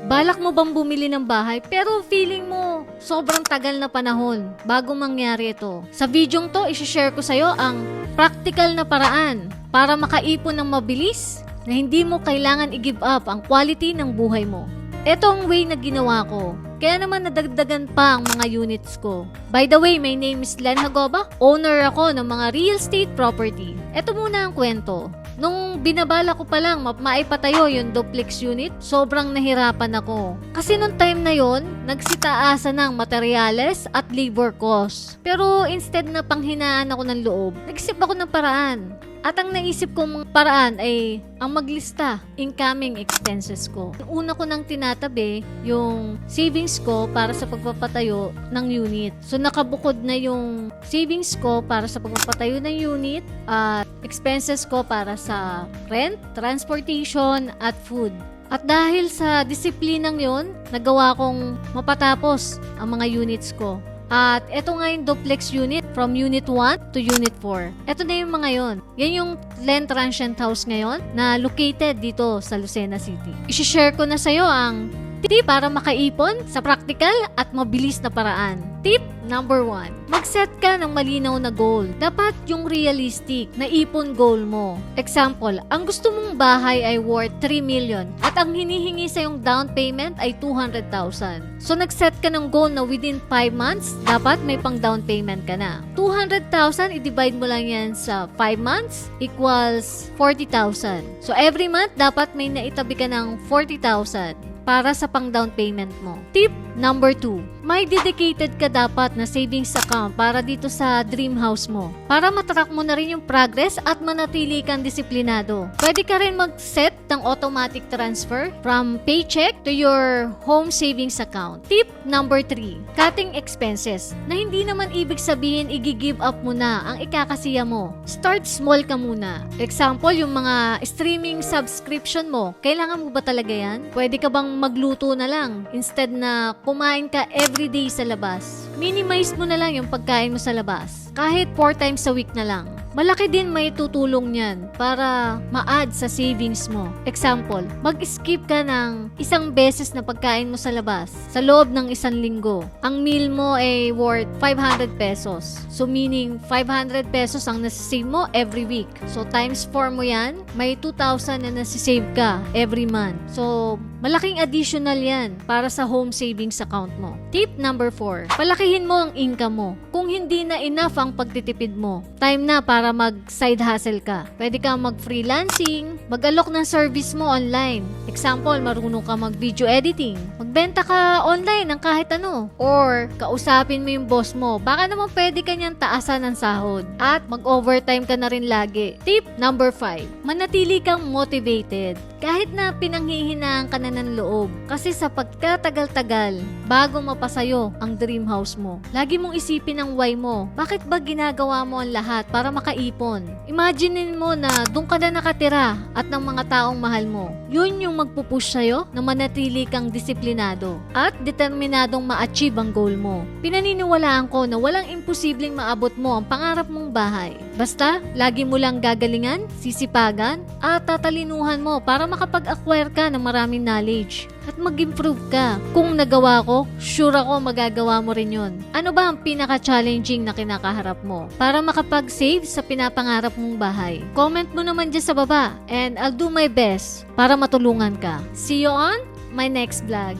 Balak mo bang bumili ng bahay pero feeling mo sobrang tagal na panahon bago mangyari ito? Sa videong to, isi-share ko sa'yo ang practical na paraan para makaipon ng mabilis na hindi mo kailangan i-give up ang quality ng buhay mo. Ito ang way na ginawa ko. Kaya naman nadagdagan pa ang mga units ko. By the way, my name is Len Hagoba. Owner ako ng mga real estate property. Ito muna ang kwento. Nung binabala ko pa lang maipatayo yung duplex unit, sobrang nahirapan ako. Kasi nung time na yon, nagsitaasa ng materyales at labor cost. Pero instead na panghinaan ako ng loob, nagsip ako ng paraan. At ang naisip kong paraan ay ang maglista incoming expenses ko. Una ko nang tinatabi yung savings ko para sa pagpapatayo ng unit. So nakabukod na yung savings ko para sa pagpapatayo ng unit at expenses ko para sa rent, transportation at food. At dahil sa disiplinang yon, nagawa kong mapatapos ang mga units ko. At eto nga yung duplex unit from Unit 1 to Unit 4. Eto na yung mga yon. Yan yung Len Transient House ngayon na located dito sa Lucena City. I-share ko na sa'yo ang tip para makaipon sa practical at mabilis na paraan. Tip number 1. Mag-set ka ng malinaw na goal. Dapat yung realistic na ipon goal mo. Example, ang gusto mong bahay ay worth 3 million at ang hinihingi sa yung down payment ay 200,000. So nag-set ka ng goal na within 5 months, dapat may pang down payment ka na. 200,000, i-divide mo lang yan sa 5 months equals 40,000. So every month, dapat may naitabi ka ng 40,000 para sa pang down payment mo. Tip number 2. May dedicated ka dapat na savings account para dito sa dream house mo. Para matrack mo na rin yung progress at manatili kang disiplinado. Pwede ka rin mag-set ng automatic transfer from paycheck to your home savings account. Tip number 3. Cutting expenses. Na hindi naman ibig sabihin i-give up mo na ang ikakasiya mo. Start small ka muna. Example, yung mga streaming subscription mo. Kailangan mo ba talaga yan? Pwede ka bang magluto na lang instead na kumain ka everyday sa labas? Minimize mo na lang yung pagkain mo sa labas. Kahit 4 times a week na lang. Malaki din may tutulong niyan para ma-add sa savings mo. Example, mag-skip ka ng isang beses na pagkain mo sa labas sa loob ng 1 linggo. Ang meal mo ay worth 500 pesos. So meaning 500 pesos ang nasisave mo every week. So times 4 mo yan, may 2,000 na nasisave ka every month. So malaking additional yan para sa home savings account mo. Tip number 4. Palakihin mo ang income mo. Kung hindi na enough ang pagtitipid mo, time na para mag-side hustle ka. Pwede kang mag-freelancing, mag-alok ng service mo online. Example, marunong ka mag-video editing. Magbenta ka online ng kahit ano. Or, kausapin mo yung boss mo. Baka naman pwede ka niyang taasan ng sahod. At mag-overtime ka na rin lagi. Tip number 5. Manatili kang motivated. Kahit na pinanghihinaan ka na ng loob. Kasi sa pagkatagal-tagal, bago mapasayo ang dream house mo, lagi mong isipin ang why mo. Bakit ba ginagawa mo ang lahat para makaipon? Imaginin mo na doon ka na nakatira at ng mga taong mahal mo. Yun yung magpupush sa'yo na manatili kang disiplinado at determinadong ma-achieve ang goal mo. Pinaniniwalaan ko na walang imposibleng maabot mo ang pangarap mong bahay. Basta, lagi mo lang gagalingan, sisipagan, at tatalinuhan mo para makapag-acquire ka ng maraming knowledge at mag-improve ka. Kung nagawa ko, sure ako magagawa mo rin yun. Ano ba ang pinaka-challenging na kinakaharap mo para makapag-save sa pinapangarap mong bahay? Comment mo naman dyan sa baba and I'll do my best para matulungan ka. See you on my next vlog.